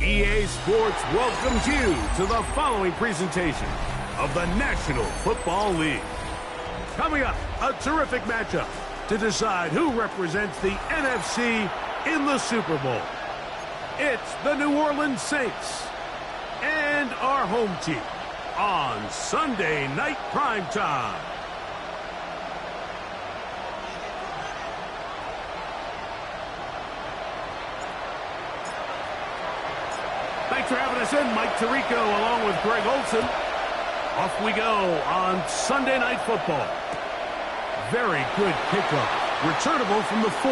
EA Sports welcomes you to the following presentation of the National Football League. Coming up, a terrific matchup to decide who represents the NFC in the Super Bowl. It's the New Orleans Saints and our home team on Sunday Night Primetime. Thanks for having us in, Mike Tirico, along with Greg Olson. Off we go on Sunday Night Football. Very good kickoff. Returnable from the 4.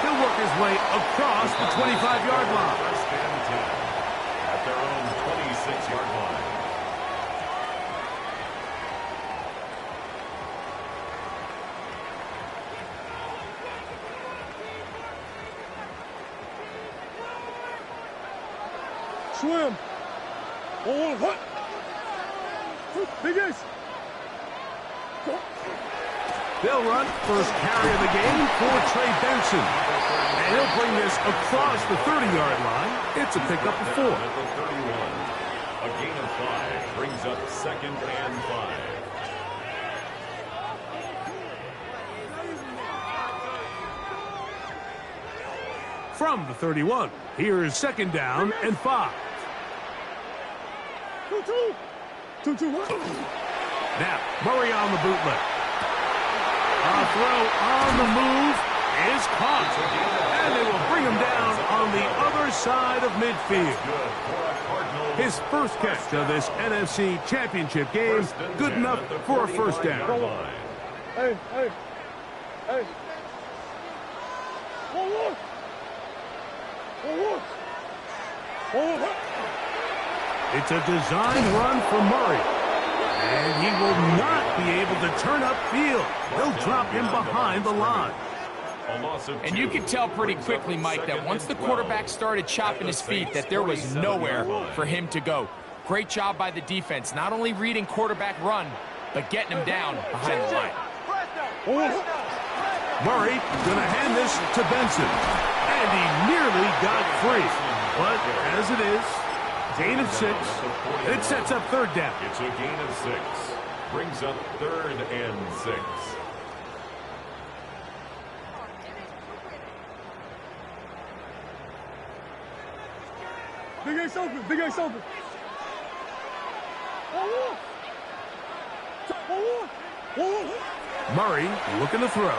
He'll work his way across the 25-yard line. First and 10 at their own 26-yard line. Swim. Oh, what? Big Ace. They'll run first carry of the game for Trey Benson. And he'll bring this across the 30-yard line. It's a pickup of 4. At the 31. A gain of 5 brings up 2nd and 5. From the 31, here's 2nd down and 5. 2-2. Now, Murray on the bootleg. A throw on the move is caught. And they will bring him down on the other side of midfield. His first catch of this NFC Championship game, good enough for a first down. Hey. It's a design run for Murray. And he will not be able to turn upfield. They'll drop him behind the line. And you could tell pretty quickly, Mike, that once the quarterback started chopping his feet, that there was nowhere for him to go. Great job by the defense, not only reading quarterback run, but getting him down behind the line. Murray going to hand this to Benson. And he nearly got free. But as it is, gain of 6. It sets up 3rd down. It's a gain of 6. Brings up 3rd and 6. Big Ace open. Murray looking to throw.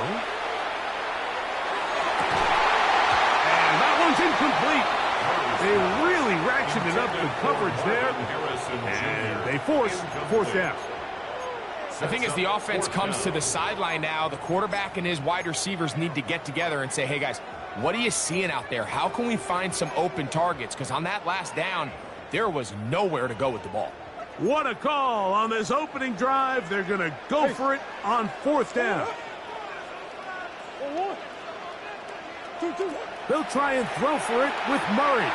And that one's incomplete. They really ratcheted up the coverage there. And they force 4th down. I think as the offense comes to the sideline now, the quarterback and his wide receivers need to get together and say, hey, guys, what are you seeing out there? How can we find some open targets? Because on that last down, there was nowhere to go with the ball. What a call on this opening drive. They're going to go for it on 4th down. They'll try and throw for it with Murray.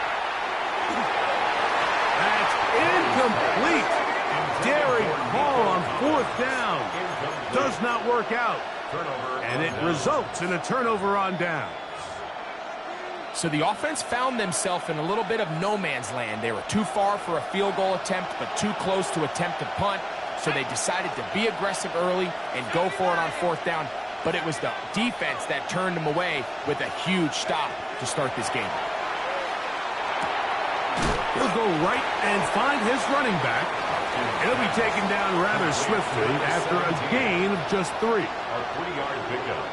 That's incomplete. Daring call on 4th down. Does not work out. And it results in a turnover on downs. So the offense found themselves in a little bit of no man's land. They were too far for a field goal attempt, but too close to attempt a punt. So they decided to be aggressive early and go for it on 4th down. But it was the defense that turned them away with a huge stop to start this game. He'll go right and find his running back. He'll be taken down rather swiftly after a gain of just 3.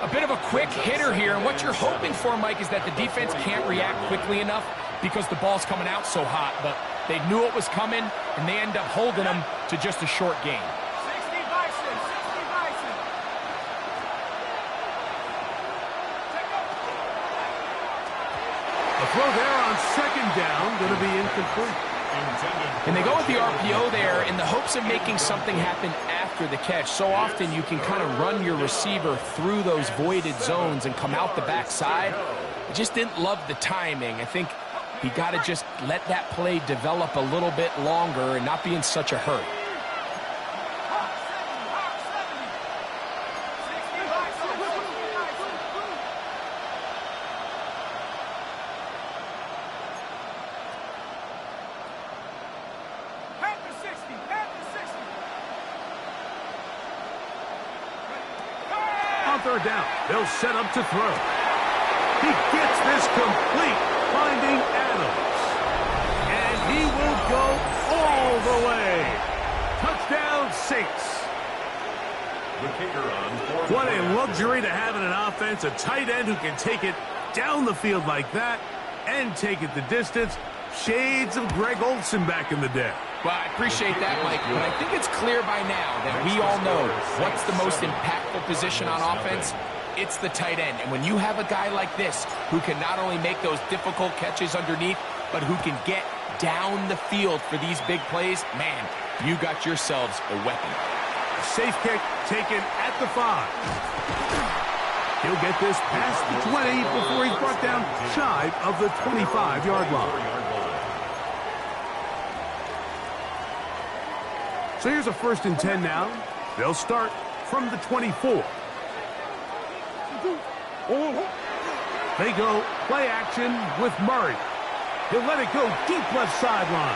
A bit of a quick hitter here, and what you're hoping for, Mike, is that the defense can't react quickly enough because the ball's coming out so hot, but they knew it was coming, and they end up holding them to just a short gain. 60 Bison. A throw there on 2nd down, going to be incomplete. And they go with the RPO there in the hopes of making something happen after the catch. So often you can kind of run your receiver through those voided zones and come out the backside. I just didn't love the timing. I think He got to just let that play develop a little bit longer and not be in such a hurry. On third down, they'll set up to throw. He gets this complete, finding Adams. And he will go all the way. Touchdown, Saints. The kicker on fourth. What a luxury to have in an offense, a tight end who can take it down the field like that and take it the distance. Shades of Greg Olsen back in the day. Well, I appreciate that, Mike, but I think it's clear by now that we all know what's the most impactful position on offense. It's the tight end. And when you have a guy like this who can not only make those difficult catches underneath, but who can get down the field for these big plays, man, you got yourselves a weapon. Safe kick taken at the 5. He'll get this past the 20 before he's brought down shy of the 25-yard line. So here's a 1st and 10 now. They'll start from the 24. They go play action with Murray. He'll let it go deep left sideline.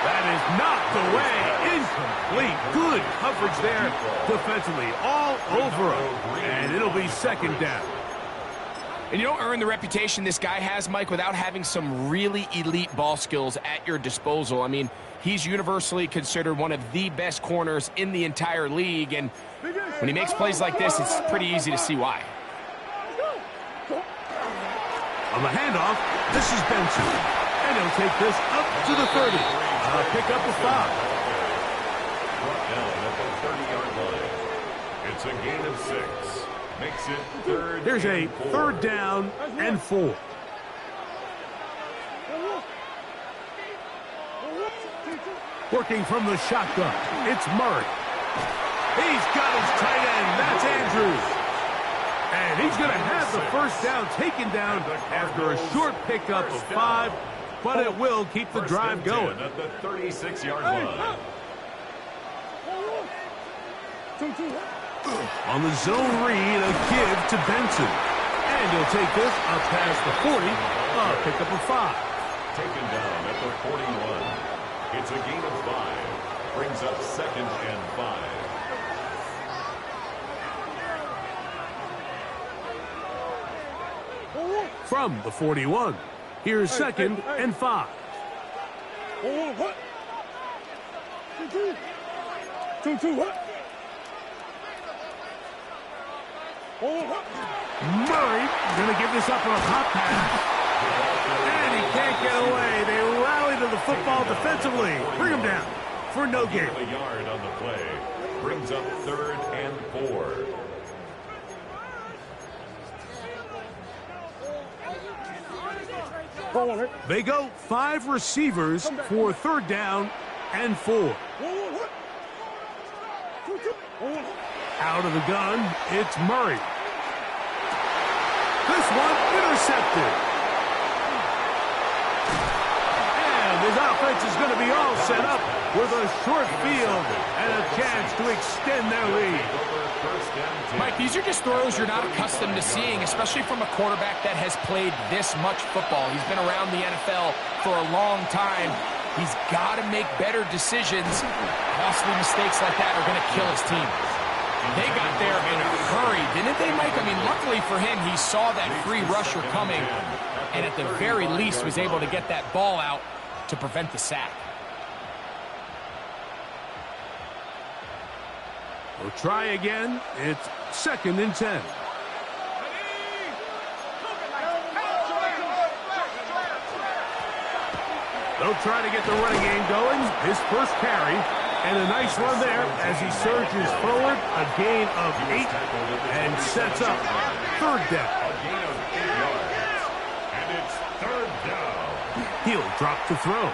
That is knocked away. Incomplete. Good coverage there defensively. All over him. And it'll be 2nd down. And you don't earn the reputation this guy has, Mike, without having some really elite ball skills at your disposal. I mean, he's universally considered one of the best corners in the entire league. And when he makes plays like this, it's pretty easy to see why. On the handoff, this is Benson. And he'll take this up to the 30. Pick up a 5. Down at the 30-yard line. It's a gain of 6. Makes it 3rd. Here's a 3rd down and 4. Working from the shotgun, it's Murray. He's got his tight end. That's Andrews. And he's going to have the 1st down taken down after a short pickup of 5, but it will keep the drive going. At the 36-yard line. On the zone read, a give to Benson. And he'll take this up past the 40, pick up a 5. Taken down at the 41. It's a gain of 5. Brings up 2nd and 5. From the 41, here's 2nd and 5. Murray going to give this up on a pop pass. And he can't get away. They rally to the football defensively. Bring him down for no gain. A yard on the play. Brings up 3rd and 4. They go 5 receivers for 3rd down and 4. Out of the gun, it's Murray. This one intercepted. And his offense is going to be all set up with a short field and a chance to extend their lead. Mike, these are just throws you're not accustomed to seeing, especially from a quarterback that has played this much football. He's been around the NFL for a long time. He's got to make better decisions. Costly mistakes like that are going to kill his team. They got there in a hurry, didn't they, Mike? I mean, luckily for him, he saw that free rusher coming and at the very least was able to get that ball out to prevent the sack. We'll try again. It's 2nd and 10. They'll try to get the running game going. His first carry. And a nice run there as he surges forward. A gain of 8 and sets up 3rd down. A gain of 8 yards. And it's 3rd down. He'll drop to throw.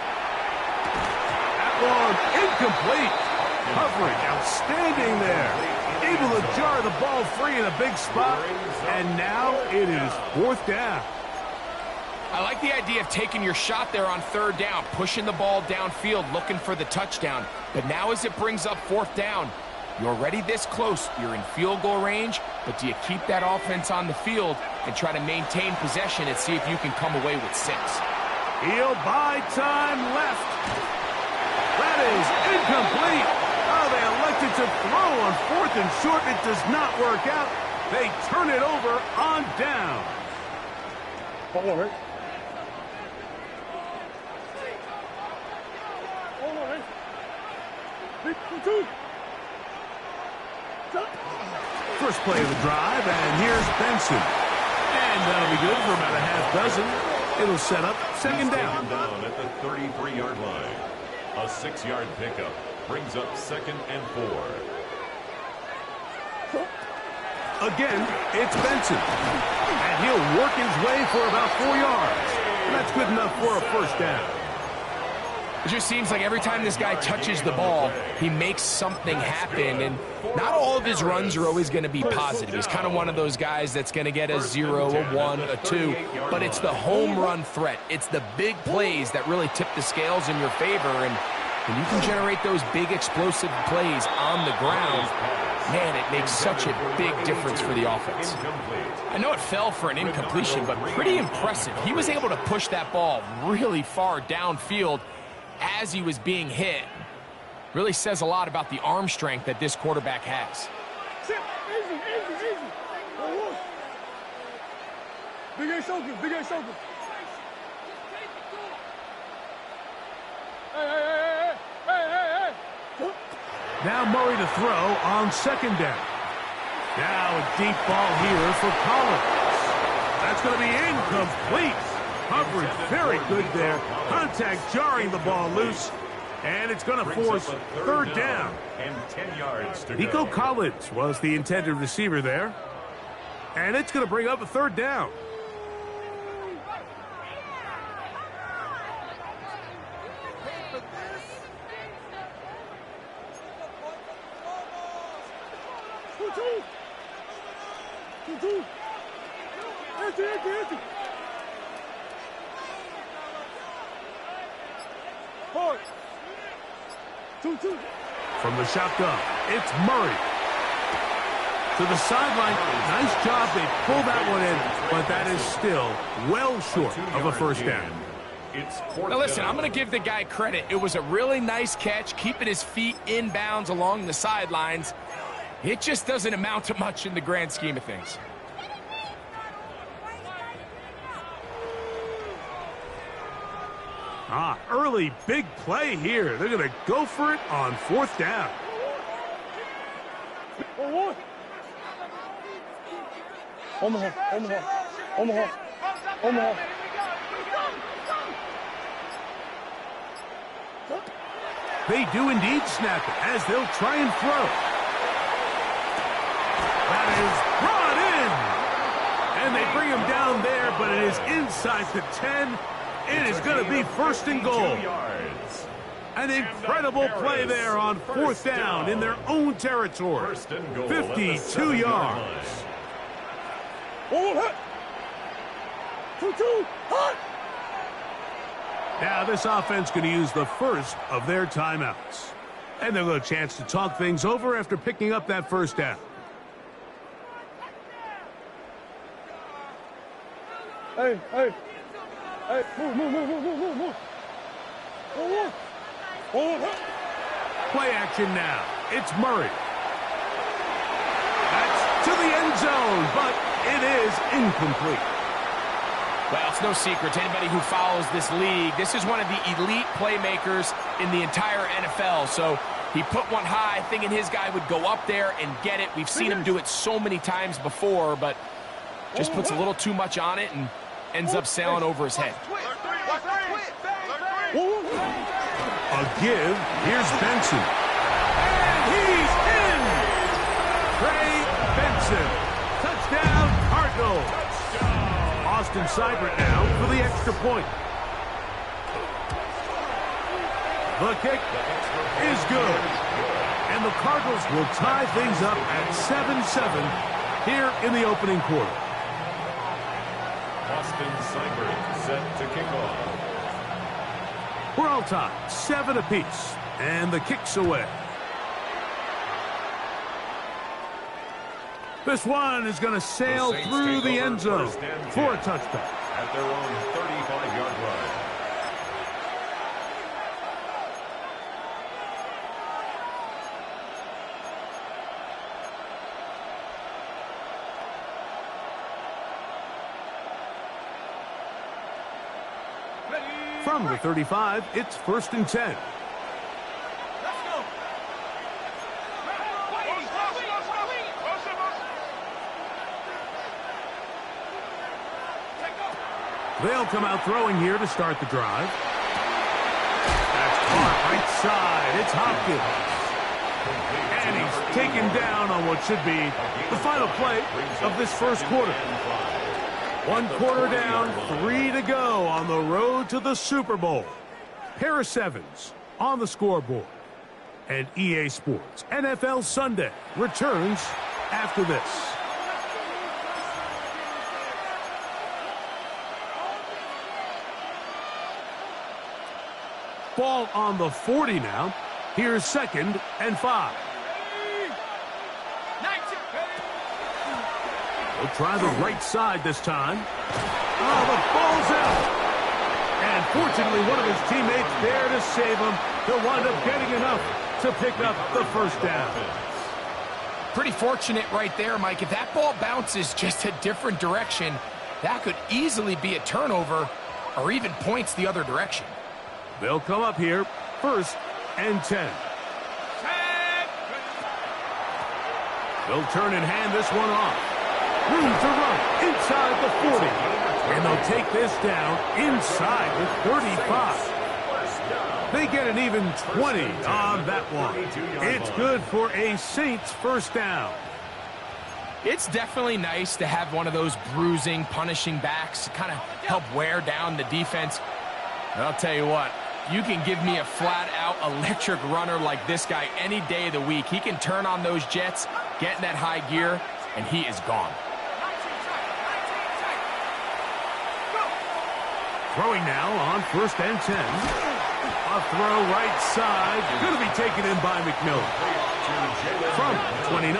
That one incomplete. Coverage outstanding there. Able to jar the ball free in a big spot. And now it is 4th down. I like the idea of taking your shot there on third down, pushing the ball downfield, looking for the touchdown. But now as it brings up fourth down, you're already this close. You're in field goal range, but do you keep that offense on the field and try to maintain possession and see if you can come away with 6? He'll buy time left. That is incomplete. Oh, they elected to throw on 4th and short. It does not work out. They turn it over on down. Hold on, right? Hold on, right? 2. First play of the drive, and here's Benson. And that'll be good for about a half dozen. It'll set up second down. Down at the 33-yard line. A 6-yard pickup brings up 2nd and 4. Again, it's Benson. And he'll work his way for about 4 yards. And that's good enough for a first down. It just seems like every time this guy touches the ball, he makes something happen. And not all of his runs are always going to be positive. He's kind of one of those guys that's going to get a 0, a 1, a 2. But it's the home run threat. It's the big plays that really tip the scales in your favor. And when you can generate those big explosive plays on the ground, man, it makes such a big difference for the offense. I know it fell for an incompletion, but pretty impressive. He was able to push that ball really far downfield as he was being hit. Really says a lot about the arm strength that this quarterback has. Easy. Big A soaking. Hey. Now Murray to throw on second down. Now a deep ball here for Collins. That's going to be incomplete. Coverage very good there. Contact jarring the ball loose. And it's going to force third down. And 10 yards to Nico go. Collins was the intended receiver there. And it's going to bring up a third down. Two. Empty. Hard. 2. From the shotgun, it's Murray. To the sideline. Nice job. They pull that one in, but that is still well short of a first down. Now listen, I'm going to give the guy credit. It was a really nice catch, keeping his feet inbounds along the sidelines. It just doesn't amount to much in the grand scheme of things. Early big play here. They're going to go for it on fourth down. Omaha. They do indeed snap it as they'll try and throw. That is brought in. And they bring him down there, but it is inside the 10. It is going to be first and goal. An incredible play there on fourth down in their own territory. 52 yards. 2. Now this offense going to use the first of their timeouts. And they'll get a chance to talk things over after picking up that first down. Hey, move. Play action now. It's Murray. That's to the end zone, but it is incomplete. Well, it's no secret to anybody who follows this league. This is one of the elite playmakers in the entire NFL. So he put one high, thinking his guy would go up there and get it. We've seen him do it so many times before, but just puts a little too much on it and ends up sailing over his head. A give. Here's Benson. And he's in! Trey Benson. Touchdown, Cardinals. Austin Seibert now for the extra point. The kick is good. And the Cardinals will tie things up at 7-7 here in the opening quarter. Austin Seibert set to kick off. We're all tied, 7 apiece, and the kick's away. This one is going to sail through the end zone for a touchback. At their own 35-yard line. From the 35, it's 1st and 10. They'll come out throwing here to start the drive. That's caught right side. It's Hopkins. And he's taken down on what should be the final play of this first quarter. 1 quarter down, 3 to go on the road to the Super Bowl. Pair of 7s on the scoreboard. And EA Sports NFL Sunday returns after this. Ball on the 40 now. Here's 2nd and 5. They'll try the right side this time. Oh, the ball's out. And fortunately, one of his teammates there to save him. He'll wind up getting enough to pick up the first down. Pretty fortunate right there, Mike. If that ball bounces just a different direction, that could easily be a turnover or even points the other direction. They'll come up here, 1st and 10. They'll turn and hand this one off. Room to run inside the 40. And they'll take this down inside the 35. They get an even 20 on that one. It's good for a Saints first down. It's definitely nice to have one of those bruising, punishing backs to kind of help wear down the defense. And I'll tell you what, you can give me a flat-out electric runner like this guy any day of the week. He can turn on those jets, get in that high gear, and he is gone. Throwing now on 1st and 10. A throw right side. Going to be taken in by McMillan. From 29.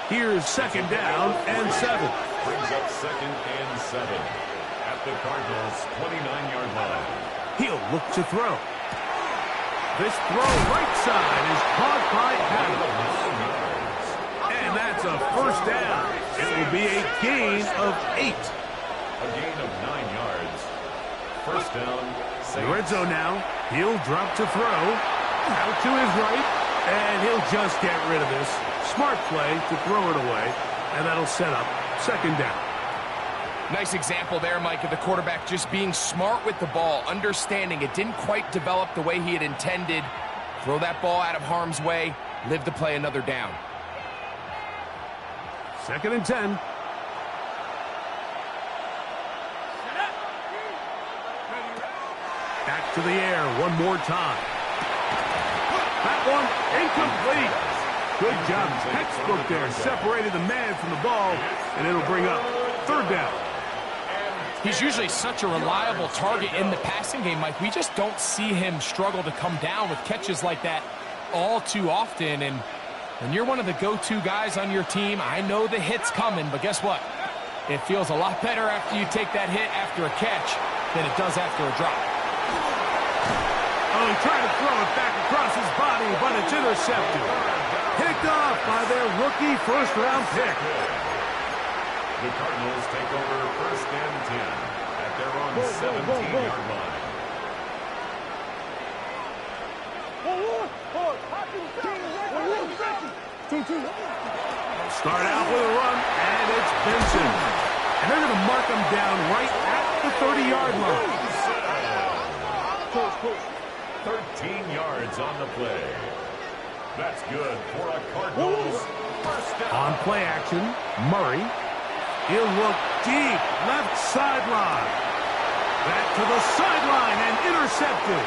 Here's 2nd down and 7. Brings up 2nd and 7 at the Cardinals' 29-yard line. He'll look to throw. This throw right side is caught by Adams. And that's a first down. It will be a gain of 8. A gain of 9 yards. First down. The red zone now. He'll drop to throw. Out to his right. And he'll just get rid of this. Smart play to throw it away. And that'll set up 2nd down. Nice example there, Mike, of the quarterback just being smart with the ball, understanding it didn't quite develop the way he had intended. Throw that ball out of harm's way, live to play another down. 2nd and 10. Back to the air one more time. That one incomplete. Good job. Textbook there. Separated the man from the ball, and it'll bring up 3rd down. He's usually such a reliable target in the passing game, Mike. We just don't see him struggle to come down with catches like that all too often. And when you're one of the go-to guys on your team, I know the hit's coming, but guess what? It feels a lot better after you take that hit after a catch than it does after a drop. Oh, he tried to throw it back across his body, but it's intercepted. Picked off by their rookie first-round pick. The Cardinals take over 1st and 10 at their own 17-yard line. Start out with a run, and it's Benson. And they're going to mark him down right at the 30-yard line. 13 yards on the play. That's good for a Cardinals first down. On play action, Murray. He'll look deep, left sideline. Back to the sideline and intercepted.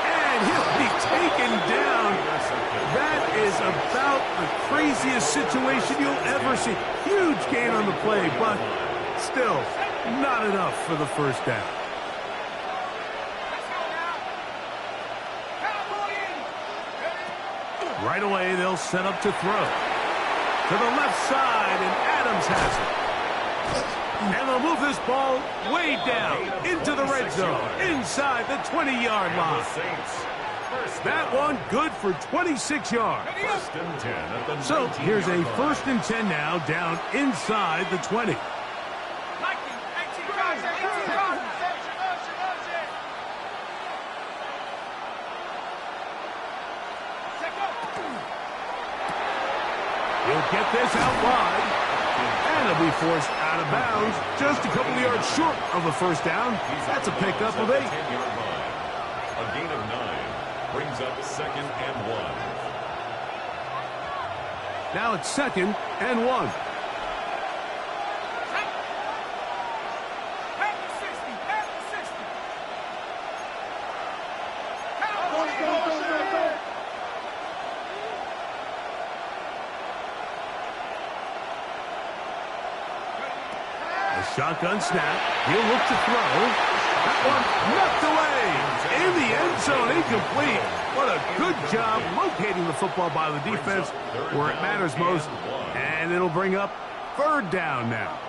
And he'll be taken down. That is about the craziest situation you'll ever see. Huge gain on the play, but still not enough for the first down. Right away, they'll set up to throw. To the left side, and Adams has it. And they'll move this ball way down into the red zone, inside the 20-yard line. That one good for 26 yards. So here's a 1st and 10 now, down inside the 20. He'll get this out wide, and he'll be forced out of bounds, just a couple of yards short of a first down. That's a pickup of 8. A gain of 9 brings up 2nd and 1. Now it's 2nd and 1. Shotgun snap. He'll look to throw. That one knocked away. In the end zone, incomplete. What a good job locating the football by the defense where it matters most. And it'll bring up 3rd down now.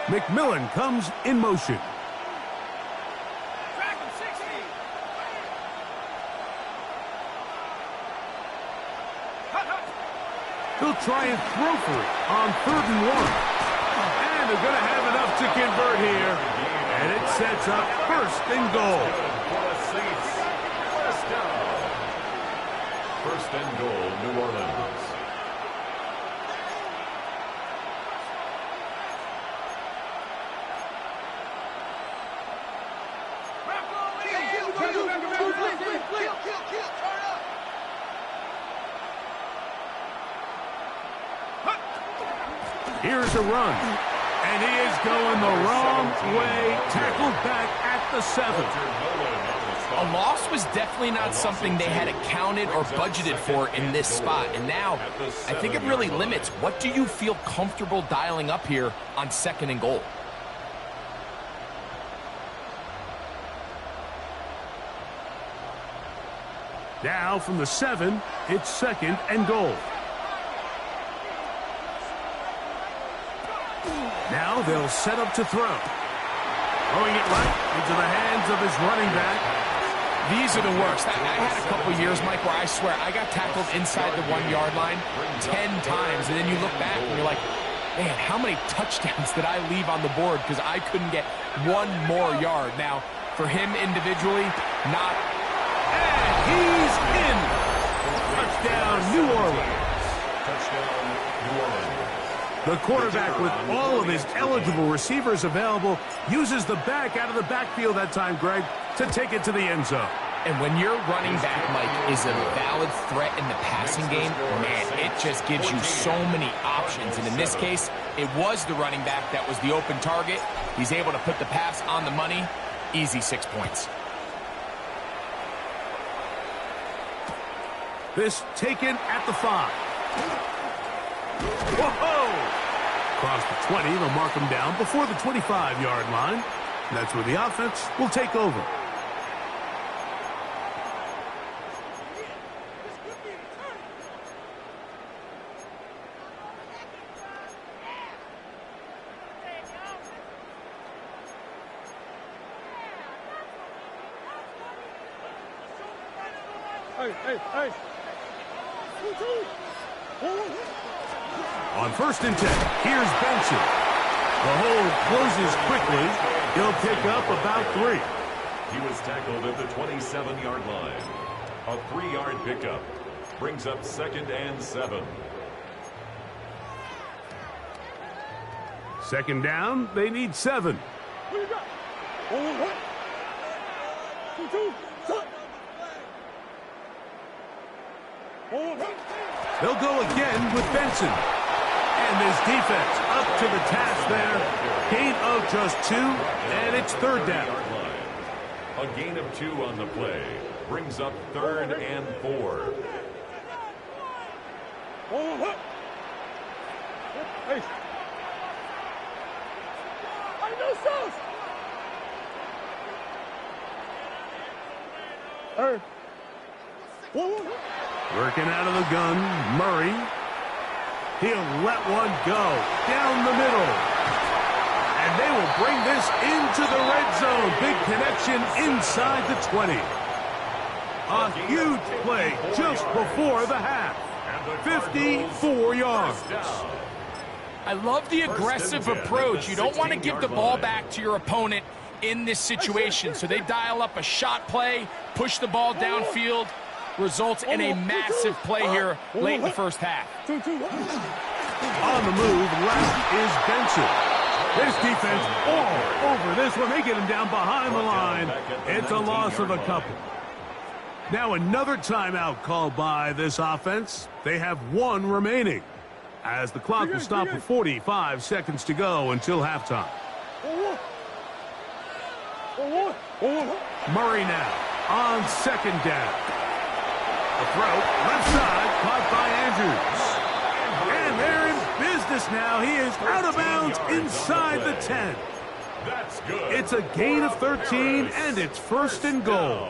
McMillan comes in motion. He'll try and throw for it on 3rd and 1. And they're going to have enough to convert here. And it sets up 1st and goal. 1st and goal, New Orleans. Here's a run. And he is going the wrong way. Tackled back at the 7. A loss was definitely not something they had accounted or budgeted for in this spot. And now, I think it really limits. What do you feel comfortable dialing up here on 2nd and goal? Now from the 7, it's 2nd and goal. Now they'll set up to throw. Throwing it right into the hands of his running back. These are the worst. I had a couple years, Mike, where I swear I got tackled inside the 1-yard line 10 times. And then you look back and you're like, man, how many touchdowns did I leave on the board because I couldn't get one more yard? Now, for him individually, not. And he's in. Touchdown, New Orleans. Touchdown, New Orleans. The quarterback, with all of his eligible receivers available, uses the back out of the backfield that time, Greg, to take it to the end zone. And when your running back, Mike, is a valid threat in the passing game, man, it just gives you so many options. And in this case, it was the running back that was the open target. He's able to put the pass on the money. Easy 6 points. This taken at the 5. Whoa! Across the 20, they'll mark him down before the 25-yard line. That's where the offense will take over. Hey. On 1st and 10, here's Benson. The hold closes quickly. He'll pick up about 3. He was tackled at the 27-yard line. A 3-yard pickup brings up 2nd and 7. 2nd down, they need 7. What you got? 1, 2, 3. 1, 2, 3. They'll go again with Benson. And this defense up to the task there. Gain of just 2, and it's third down. A gain of 2 on the play brings up 3rd and 4. Hey. I know sauce. Hey. Working out of the gun, Murray. He'll let one go down the middle. And they will bring this into the red zone. Big connection inside the 20. A huge play just before the half. 54 yards. I love the aggressive approach. You don't want to give the ball back to your opponent in this situation. So they dial up a shot play, push the ball downfield, results in a massive play here late in the first half. On the move, left is Benson. This defense all over this one. They get him down behind the line. It's a loss of a couple. Now another timeout called by this offense. They have 1 remaining, as the clock will stop with 45 seconds to go until halftime. Murray now on second down. The throw, left side, caught by Andrews. And they're in business now. He is out of bounds inside the 10. That's good. It's a gain of 13, and it's 1st and goal.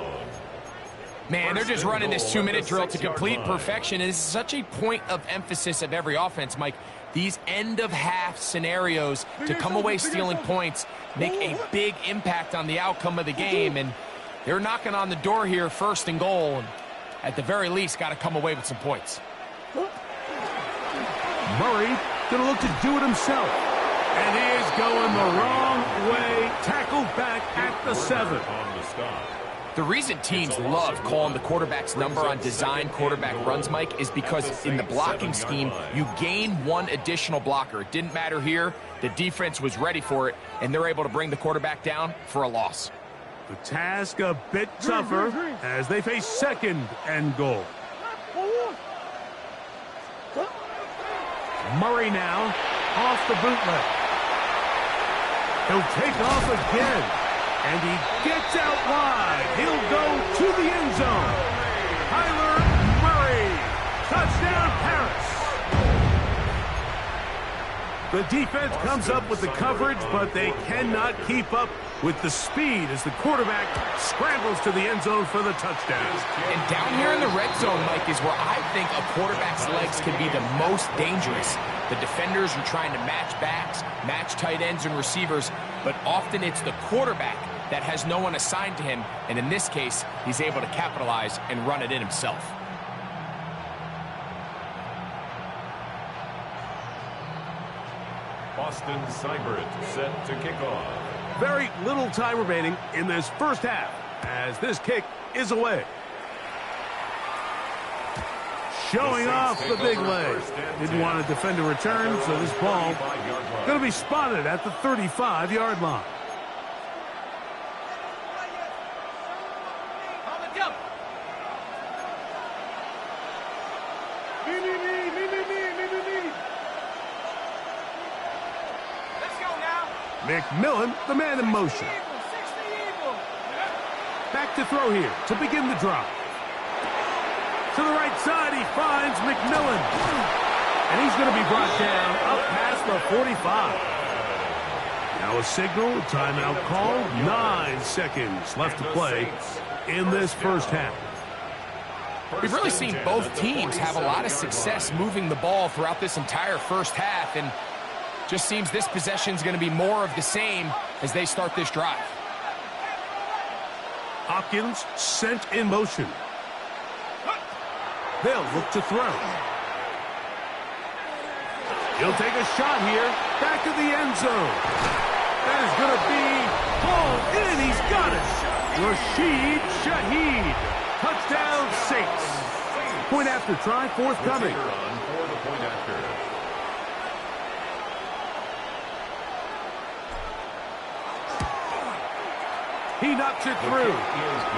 Man, they're just running this 2-minute drill to complete perfection. And this is such a point of emphasis of every offense, Mike. These end-of-half scenarios to come away stealing points make a big impact on the outcome of the game. And they're knocking on the door here, 1st and goal. And at the very least, got to come away with some points. Murray going to look to do it himself. And he is going the wrong way. Tackled back at the 7. The reason teams love calling the quarterback's number on design quarterback runs, Mike, is because in the blocking scheme, you gain 1 additional blocker. It didn't matter here. The defense was ready for it, and they're able to bring the quarterback down for a loss. The task a bit tougher as they face 2nd and goal. Murray now off the bootleg. He'll take off again. And he gets out wide. He'll go to the end zone. Kyler Murray. Touchdown, Paris. The defense comes up with the coverage, but they cannot keep up with the speed as the quarterback scrambles to the end zone for the touchdown. And down here in the red zone, Mike, is where I think a quarterback's legs can be the most dangerous. The defenders are trying to match backs, match tight ends and receivers, but often it's the quarterback that has no one assigned to him, and in this case, he's able to capitalize and run it in himself. Austin Seibert set to kick off. Very little time remaining in this first half as this kick is away. Showing off the big leg. Didn't want to defend a return, so this ball going to be spotted at the 35-yard line. McMillan, the man in motion. Back to throw here to begin the drive. To the right side, he finds McMillan. And he's going to be brought down up past the 45. Now a signal, timeout call. 9 seconds left to play in this first half. We've really seen both teams have a lot of success moving the ball throughout this entire first half, and just seems this possession is going to be more of the same as they start this drive. Hopkins sent in motion. They'll look to throw. He'll take a shot here. Back to the end zone. That is going to be hauled in. He's got it. Rashid Shaheed. Touchdown, Saints. Point after try, forthcoming. He knocks it through.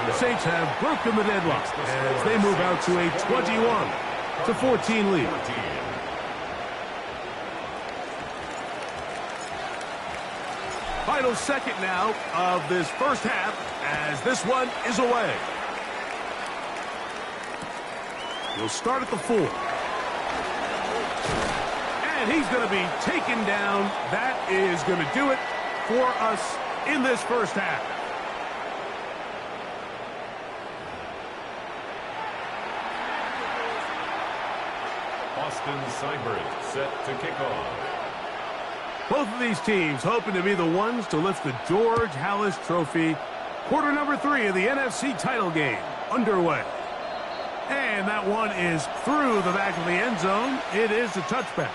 The Saints have broken the deadlock as they move out to a 21. to 14 lead. Final second now of this first half as this one is away. He'll start at the 4. And he's going to be taken down. That is going to do it for us in this first half. Austin Seibert set to kick off. Both of these teams hoping to be the ones to lift the George Halas Trophy. Quarter number 3 of the NFC title game underway. And that one is through the back of the end zone. It is a touchback.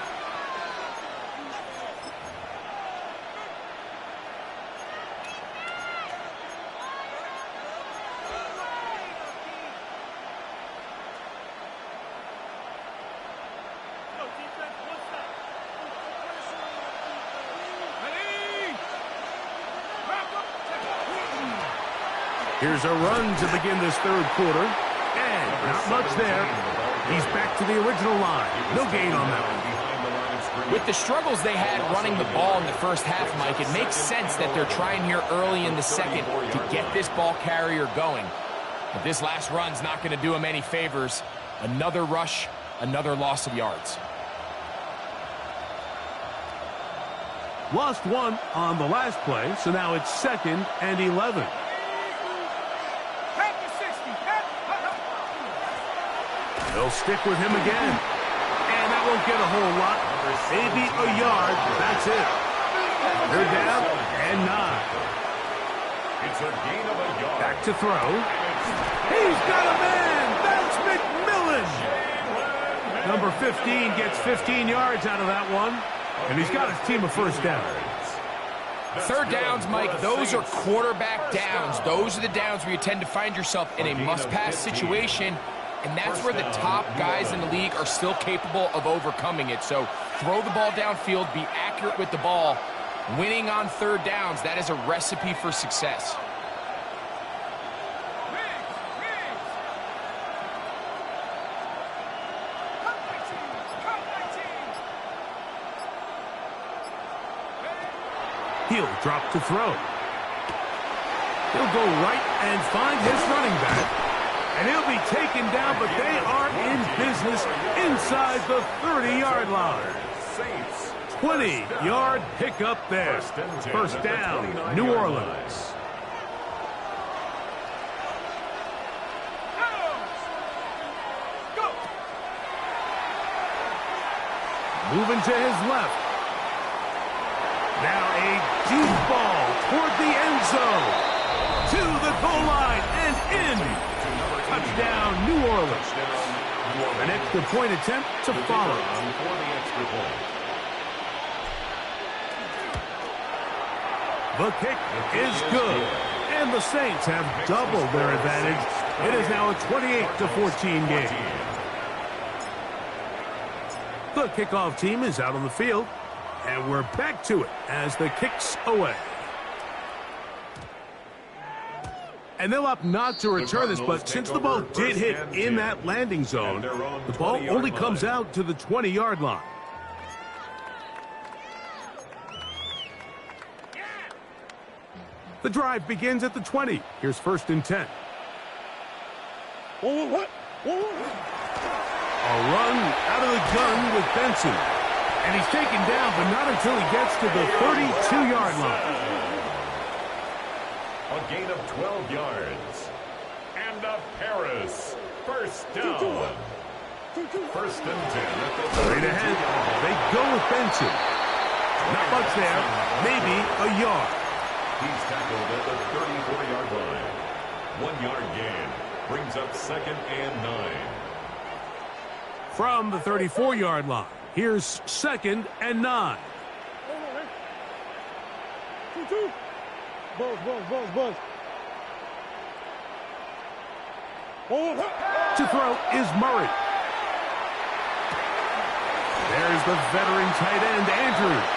Here's a run to begin this third quarter. And not much there. He's back to the original line. No gain on that one. With the struggles they had running the ball in the first half, Mike, it makes sense that they're trying here early in the second to get this ball carrier going. But this last run's not going to do him any favors. Another rush, another loss of yards. Lost one on the last play, so now it's 2nd and 11. They'll stick with him again. And that won't get a whole lot. Maybe a yard. That's it. They're down and 9. It's a gain of a yard. Back to throw. He's got a man. That's McMillan. Number 15 gets 15 yards out of that one. And he's got his team a first down. Third downs, Mike, those are quarterback downs. Those are the downs where you tend to find yourself in a must-pass situation. And that's where the top guys in the league are still capable of overcoming it. So throw the ball downfield, be accurate with the ball. Winning on third downs, that is a recipe for success. He'll drop to throw. He'll go right and find his running back. And he'll be taken down, but they are in business inside the 30-yard line. 20-yard pickup there. First down, New Orleans. Moving to his left. Now a deep ball toward the end zone. To the goal line and in. Touchdown, New Orleans. An extra point attempt to follow. The kick is good. And the Saints have doubled their advantage. It is now a 28-14 game. The kickoff team is out on the field. And we're back to it as the kick's away. And they'll opt not to return this, but since the ball did hit in that landing zone, the ball only comes out to the 20-yard line. The drive begins at the 20. Here's 1st and 10. A run out of the gun with Benson. And he's taken down, but not until he gets to the 32-yard line. A gain of 12 yards. And a Paris. First down. 1st and 10. Straight ahead. They go with Benson. Not much there. Maybe a yard. He's tackled at the 34-yard line. 1-yard gain. Brings up 2nd and 9. From the 34-yard line, here's 2nd and 9. Buzz. To throw is Murray. There's the veteran tight end, Andrews.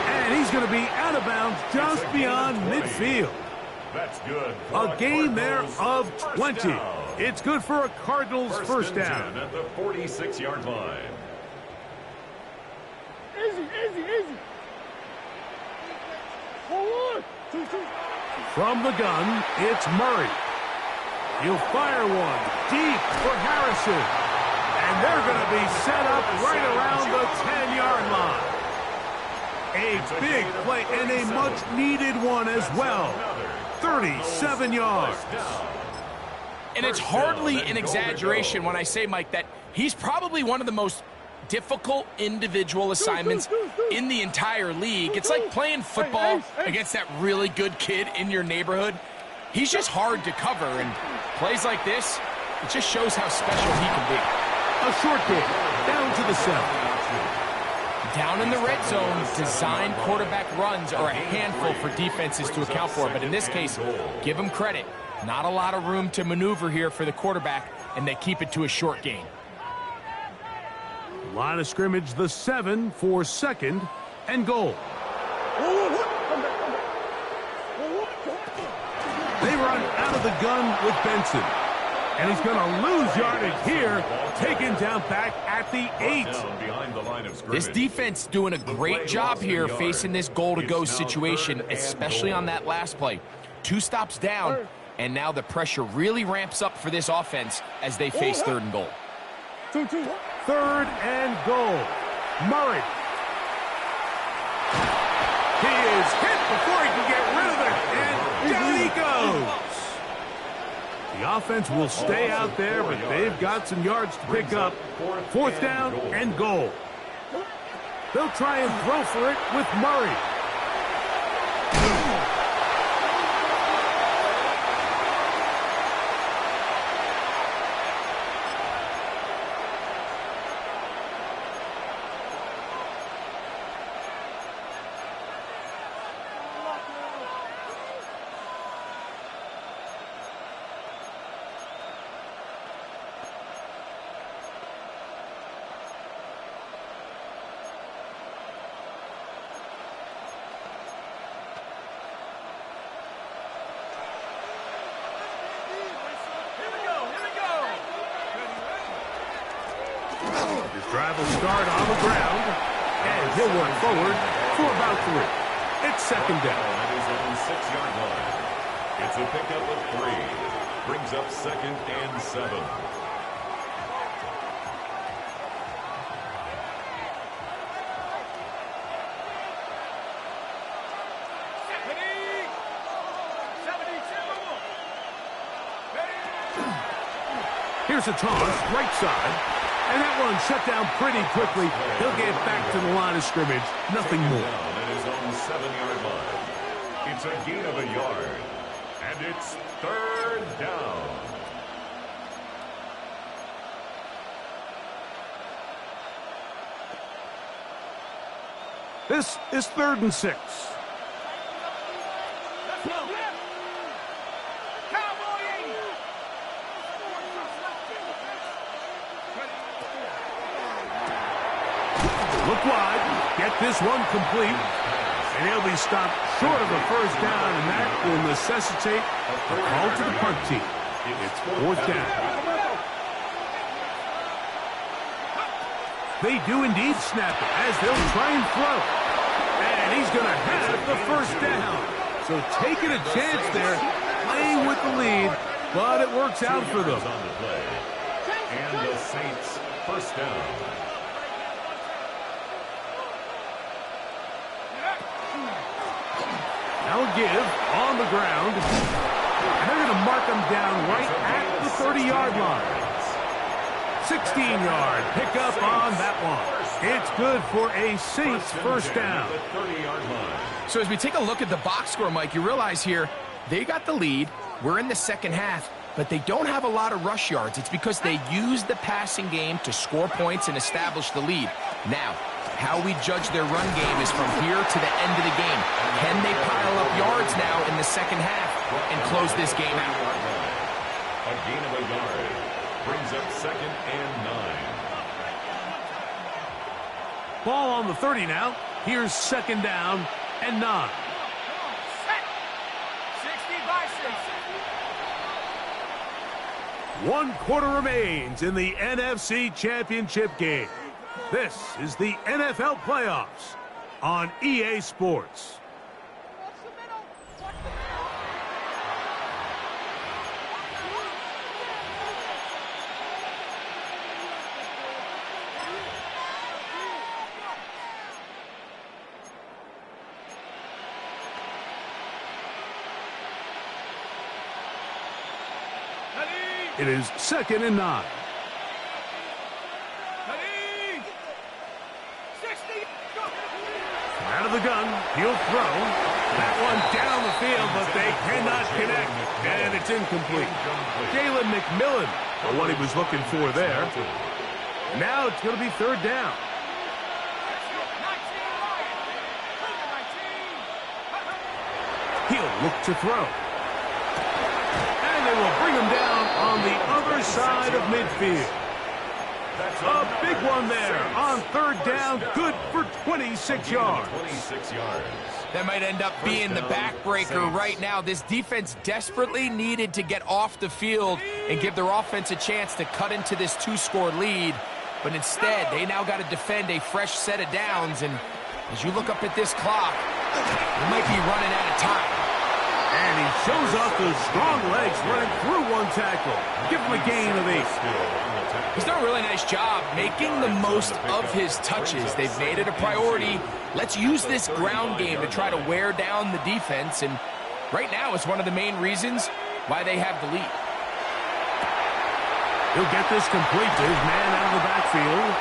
And he's going to be out of bounds just beyond midfield. That's good. A gain there of 20. It's good for a Cardinals first down. At the 46-yard line. Easy, easy, easy. Forward. 2, 2. From the gun, it's Murray. He'll fire one deep for Harrison. And they're going to be set up right around the 10-yard line. A big play and a much-needed one as well. 37 yards. And it's hardly an exaggeration when I say, Mike, that he's probably one of the most difficult individual assignments in the entire league. It's like playing football against that really good kid in your neighborhood. He's just hard to cover, and plays like this, it just shows how special he can be. A short game, down to the 7. Down in the red zone, design quarterback runs are a handful for defenses to account for, but in this case, give them credit. Not a lot of room to maneuver here for the quarterback, and they keep it to a short gain. Line of scrimmage, the 7 for 2nd and goal. They run out of the gun with Benson. And he's going to lose yardage here, taken down back at the 8. This defense doing a great job here facing this goal-to-go situation, especially on that last play. 2 stops down, and now the pressure really ramps up for this offense as they face 3rd and goal. 2, 2. 3rd and goal. Murray. He is hit before he can get rid of it, and down he goes. The offense will stay out there, but they've got some yards to pick up. 4th down and goal. They'll try and throw for it with Murray. Drive will start on the ground, and he'll work forward for about 3. It's 2nd down. It is on the 6-yard line. It's a pickup of 3. Brings up 2nd and 7. Here's a toss, right side. And that one shut down pretty quickly. He'll get back to the line of scrimmage. Nothing more. At his own 7-yard line. It's a gain of a yard. And it's 3rd down. This is 3rd and 6. Look wide, get this one complete, and he'll be stopped short of a 1st down, and that will necessitate a call to the punt team. It's 4th down. They do indeed snap it as they'll try and throw. And he's going to have the 1st down. So taking a chance there, playing with the lead, but it works out for them. And the Saints 1st down. Now a give on the ground. And they're going to mark him down right at the 30-yard line. 16-yard pickup on that one. It's good for a Saints 1st down. So as we take a look at the box score, Mike, you realize here they got the lead. We're in the 2nd half, but they don't have a lot of rush yards. It's because they use the passing game to score points and establish the lead. Now, how we judge their run game is from here to the end of the game. Can they pile up yards now in the 2nd half and close this game out? A gain of a yard brings up 2nd and 9. Ball on the 30 now. Here's 2nd down and 9. One quarter remains in the NFC Championship game. This is the NFL Playoffs on EA Sports. It is 2nd and 9. Out of the gun, he'll throw. That one down the field, but they cannot connect, and it's incomplete. Jalen McMillan, what he was looking for there. Now it's going to be 3rd down. He'll look to throw. And they will bring him down on the other side of midfield. A big one there on 3rd down, good for 26 yards. That might end up being the backbreaker right now. This defense desperately needed to get off the field and give their offense a chance to cut into this 2-score lead. But instead, they now got to defend a fresh set of downs. And as you look up at this clock, we might be running out of time. And he shows off those strong legs running through one tackle. Give him a gain of 8. He's done a really nice job making the most of his touches. They've made it a priority. Let's use this ground game to try to wear down the defense. And right now it's one of the main reasons why they have the lead. He'll get this complete to his man out of the backfield.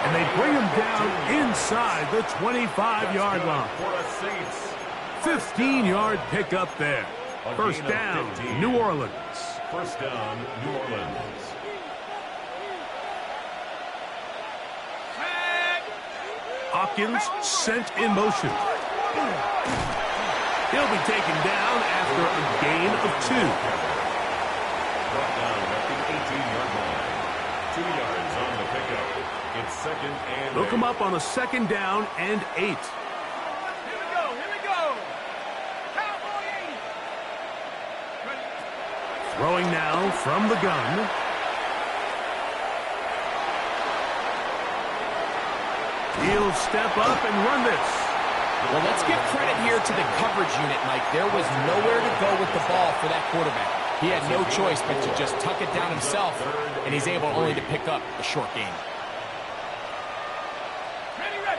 And they bring him down inside the 25-yard line. 15-yard pickup there. 1st down, New Orleans. 1st down, New Orleans. Hopkins sent in motion. He'll be taken down after a gain of 2. Brought down at the 18-yard line. 2 yards on the pickup. It's 2nd and 8. Look him up on a 2nd down and 8. Throwing now from the gun. He'll step up and run this. Well, let's give credit here to the coverage unit, Mike. There was nowhere to go with the ball for that quarterback. He had no choice but to just tuck it down himself, and he's able only to pick up a short gain.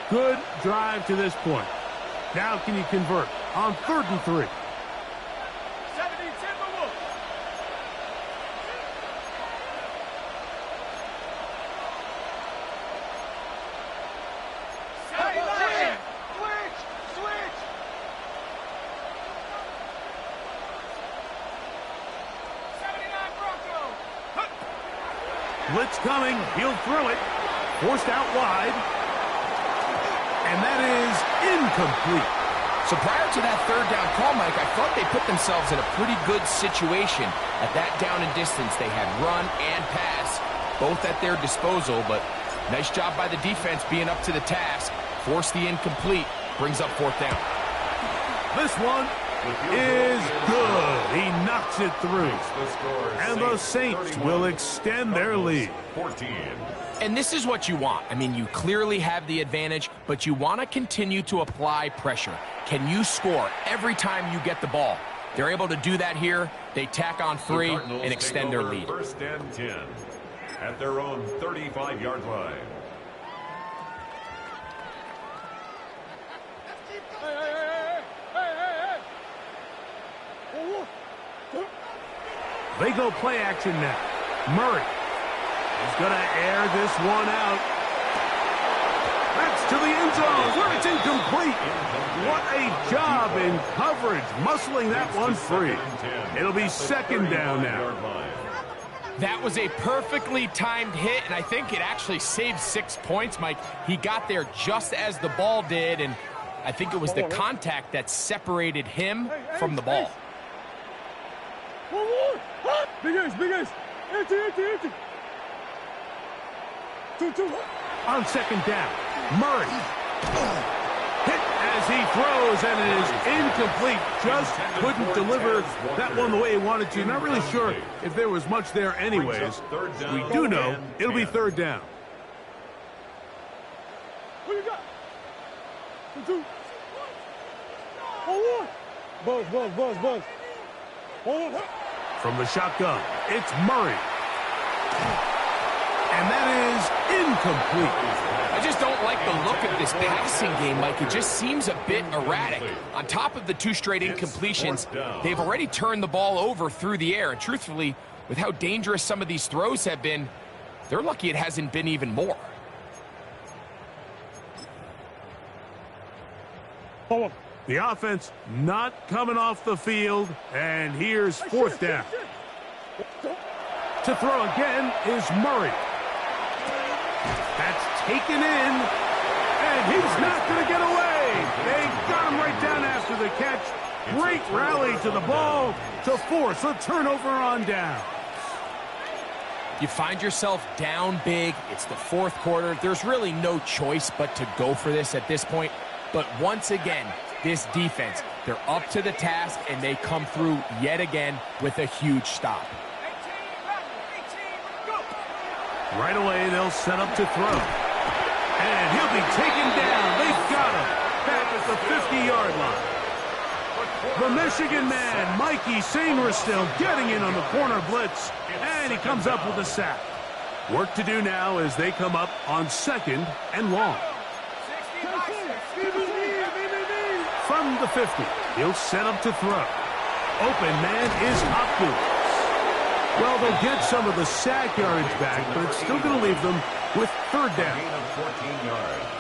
Good drive to this point. Now can you convert on 3rd and 3? Blitz coming. He'll throw it. Forced out wide. And that is incomplete. So prior to that 3rd down call, Mike, I thought they put themselves in a pretty good situation. At that down and distance, they had run and pass, both at their disposal. But nice job by the defense being up to the task. Forced the incomplete. Brings up 4th down. This one is good. He knocks it through. And the Saints will extend their lead. 14. And this is what you want. I mean, you clearly have the advantage, but you want to continue to apply pressure. Can you score every time you get the ball? They're able to do that here. They tack on 3 and extend their lead. 1st and 10 at their own 35-yard line. They go play action now. Murray is going to air this one out. That's to the end zone where it's incomplete. What a job in coverage, muscling that one free. It'll be 2nd down now. That was a perfectly timed hit, and I think it actually saved 6 points, Mike. He got there just as the ball did, and I think it was the contact that separated him from the ball. Big ace. Empty. 2. On 2nd down, Murray hit as as he throws, and it is incomplete. Just couldn't deliver that one the way he wanted to. Not really sure if there was much there anyways. We do know it'll be third down. What you got? 2. Hold on. Buzz. Hold on. From the shotgun, it's Murray. And that is incomplete. I just don't like the look of this passing game, Mike. It just seems a bit erratic. On top of the 2 straight incompletions, they've already turned the ball over through the air. And truthfully, with how dangerous some of these throws have been, they're lucky it hasn't been even more. The offense not coming off the field, and here's fourth down. To throw again is Murray. That's taken in, and he's not going to get away. They got him right down after the catch. Great rally to the ball to force a turnover on down. You find yourself down big. It's the fourth quarter. There's really no choice but to go for this at this point. But once again, this defense, they're up to the task, and they come through yet again with a huge stop. Right away, they'll set up to throw. And he'll be taken down. They've got him back at the 50-yard line. The Michigan man, Mikey Sainristil, getting in on the corner blitz, and he comes up with a sack. Work to do now as they come up on 2nd and long. From the 50, he'll set up to throw. Open man is Hopkins. Well, they'll get some of the sack yardage back, but it's still going to leave them with third down.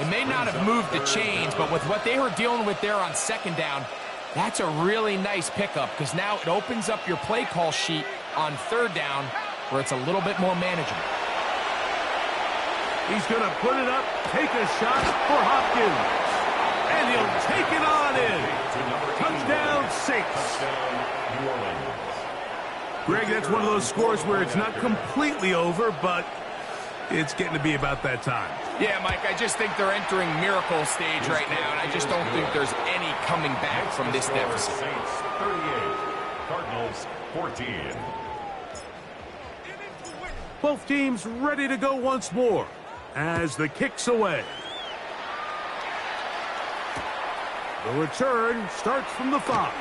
It may not have moved the chains, but with what they were dealing with there on 2nd down, that's a really nice pickup, because now it opens up your play call sheet on 3rd down where it's a little bit more manageable. He's going to put it up, take a shot for Hopkins. And he'll take it on in. Touchdown 6. New Orleans. Greg, that's one of those scores where it's not completely over, but it's getting to be about that time. Yeah, Mike, I just think they're entering miracle stage right now, and I just don't think there's any coming back from this deficit. Saints 38, Cardinals 14. Both teams ready to go once more as the kick's away. The return starts from the 5.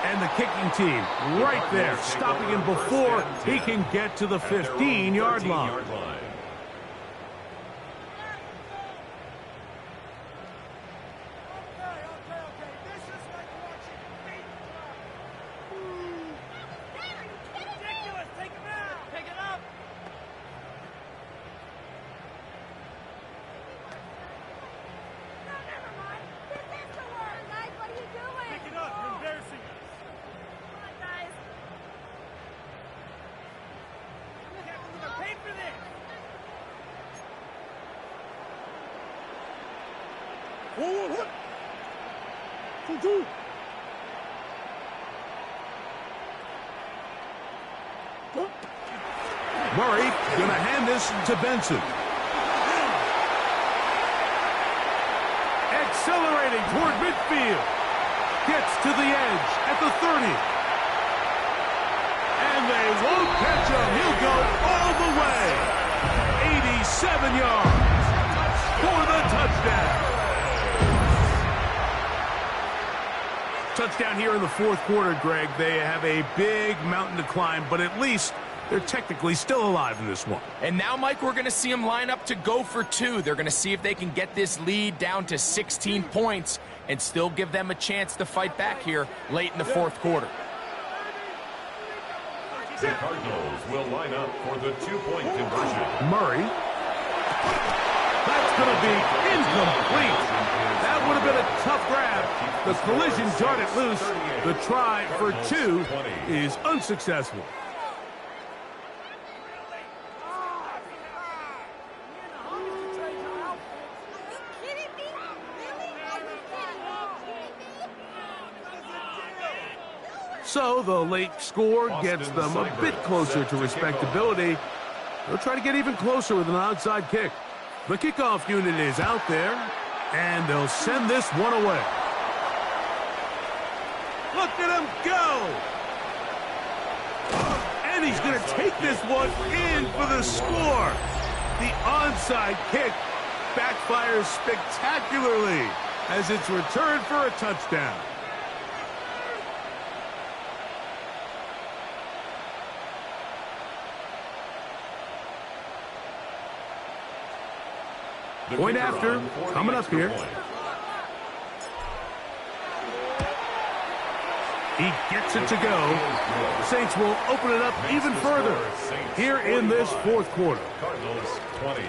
And the kicking team right there, stopping him before he can get to the 15-yard line. Murray going to hand this to Benson. Accelerating toward midfield. Gets to the edge at the 30. And they won't catch him. He'll go all the way. 87 yards for the touchdown. Touchdown here in the fourth quarter, Greg. They have a big mountain to climb, but at least they're technically still alive in this one. And now, Mike, we're going to see them line up to go for 2. They're going to see if they can get this lead down to 16 points and still give them a chance to fight back here late in the fourth quarter. The Cardinals will line up for the 2-point conversion. Murray. That's going to be incomplete. That would have been a tough grab. The collision darted loose. The try for 2 is unsuccessful. So the late score gets them a bit closer to respectability. They'll try to get even closer with an onside kick. The kickoff unit is out there, And they'll send this one away. Look at him go! And he's going to take this one in for the score. The onside kick backfires spectacularly as it's returned for a touchdown. Point after, coming up here. He gets it to go. The Saints will open it up even further here in this fourth quarter. Cardinals 20.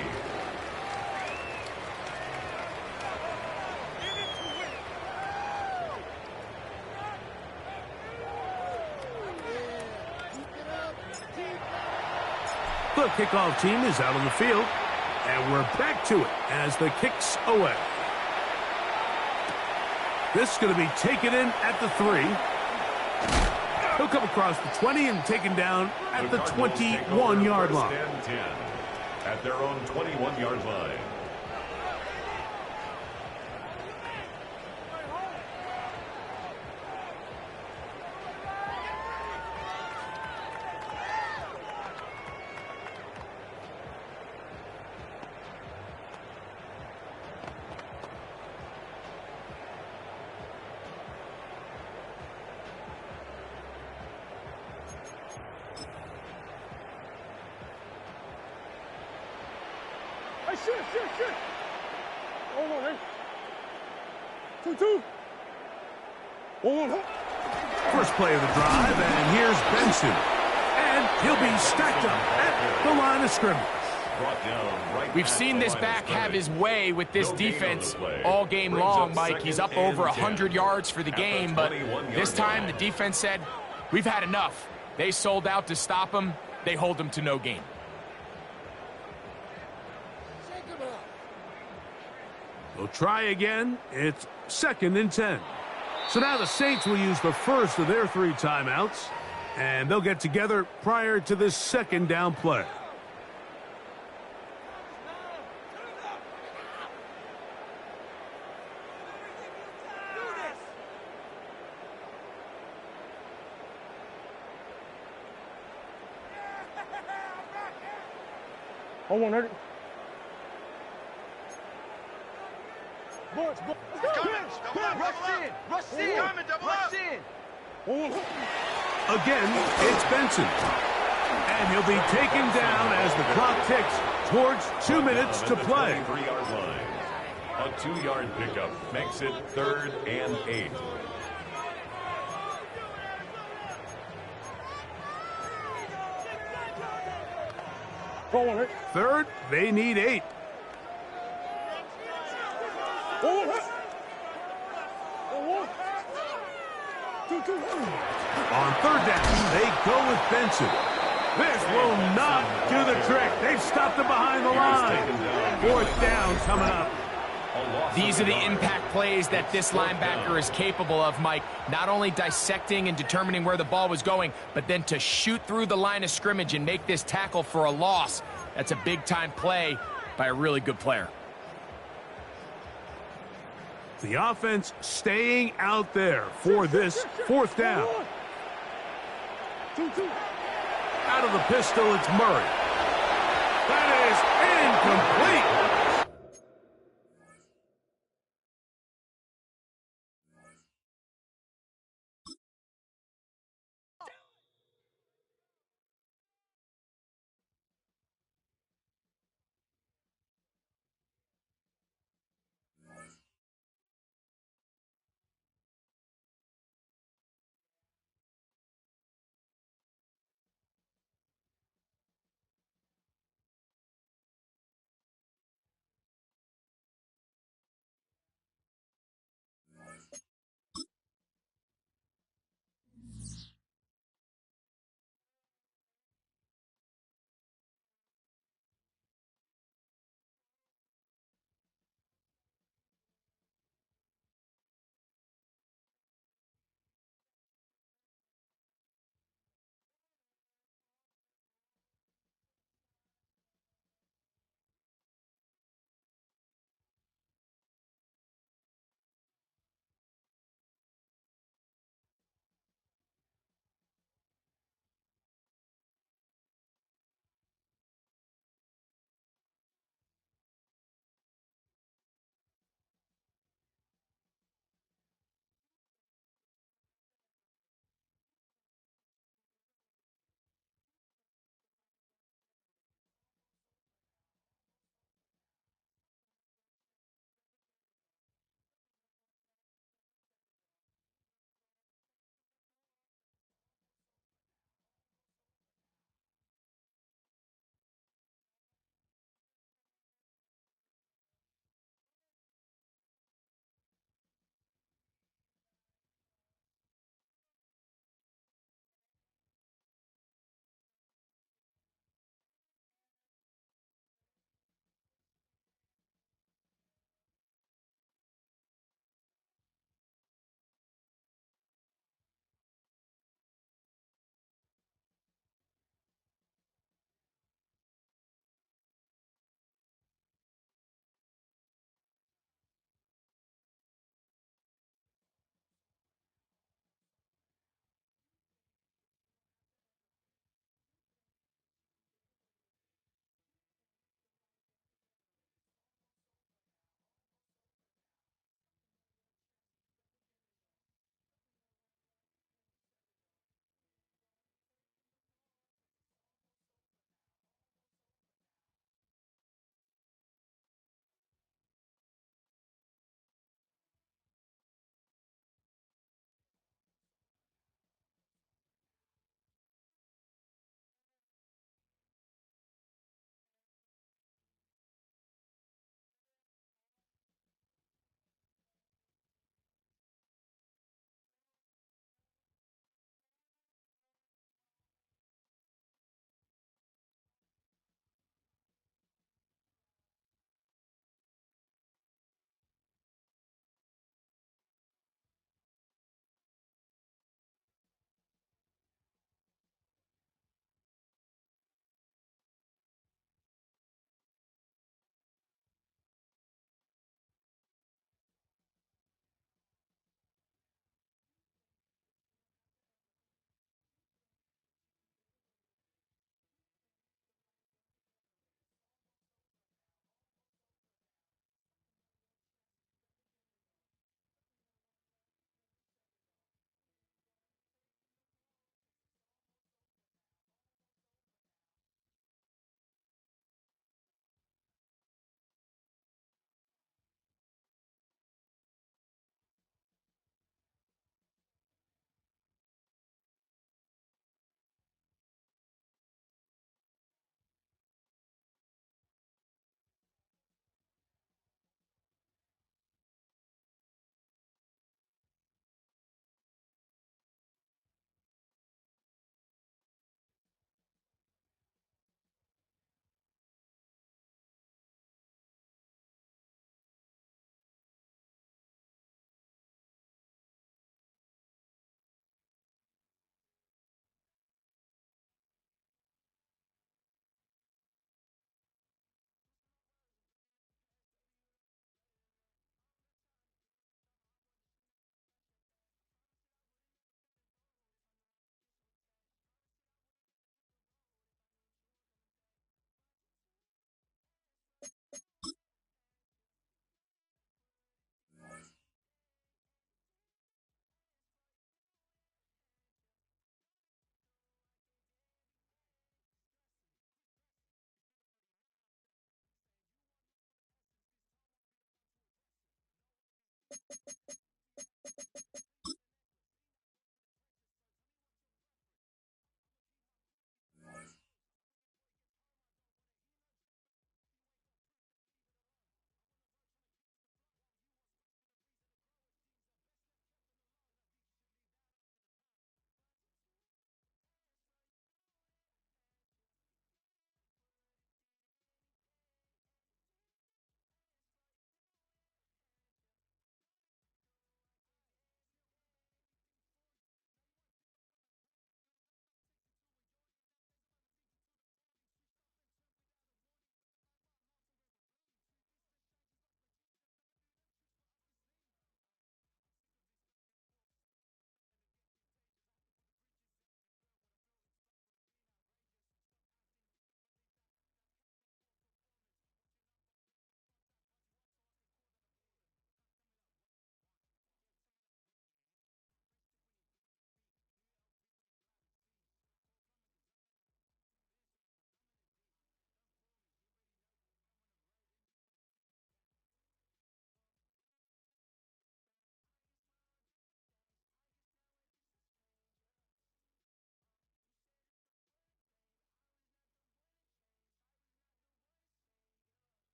The kickoff team is out on the field, and we're back to it as the kick's away. This is going to be taken in at the 3. He'll come across the 20 and taken down at the 21-yard line. At their own 21-yard line. Shit. Hold on, hey. 2-2. Hold on. First play of the drive, and here's Benson. And he'll be stacked up at the line of scrimmage. We've seen this back have his way with this defense all game long, Mike. He's up over 100 yards for the game, but this time the defense said, we've had enough. They sold out to stop him. They hold him to no gain. They'll try again. It's 2nd and 10. So now the Saints will use the first of their 3 timeouts, and they'll get together prior to this 2nd down play. Hold on, Eddie. Again, it's Benson. And he'll be taken down as the clock ticks towards 2 minutes to play. A 2-yard pickup makes it 3rd and 8. Third, they need 8. On 3rd down, they go with Benson. This will not do the trick. They've stopped him behind the line. 4th down coming up. These are the impact plays that this linebacker is capable of, Mike. Not only dissecting and determining where the ball was going, but then to shoot through the line of scrimmage and make this tackle for a loss. That's a big-time play by a really good player. The offense staying out there for this 4th down. Out of the pistol, it's Murray. That is incomplete.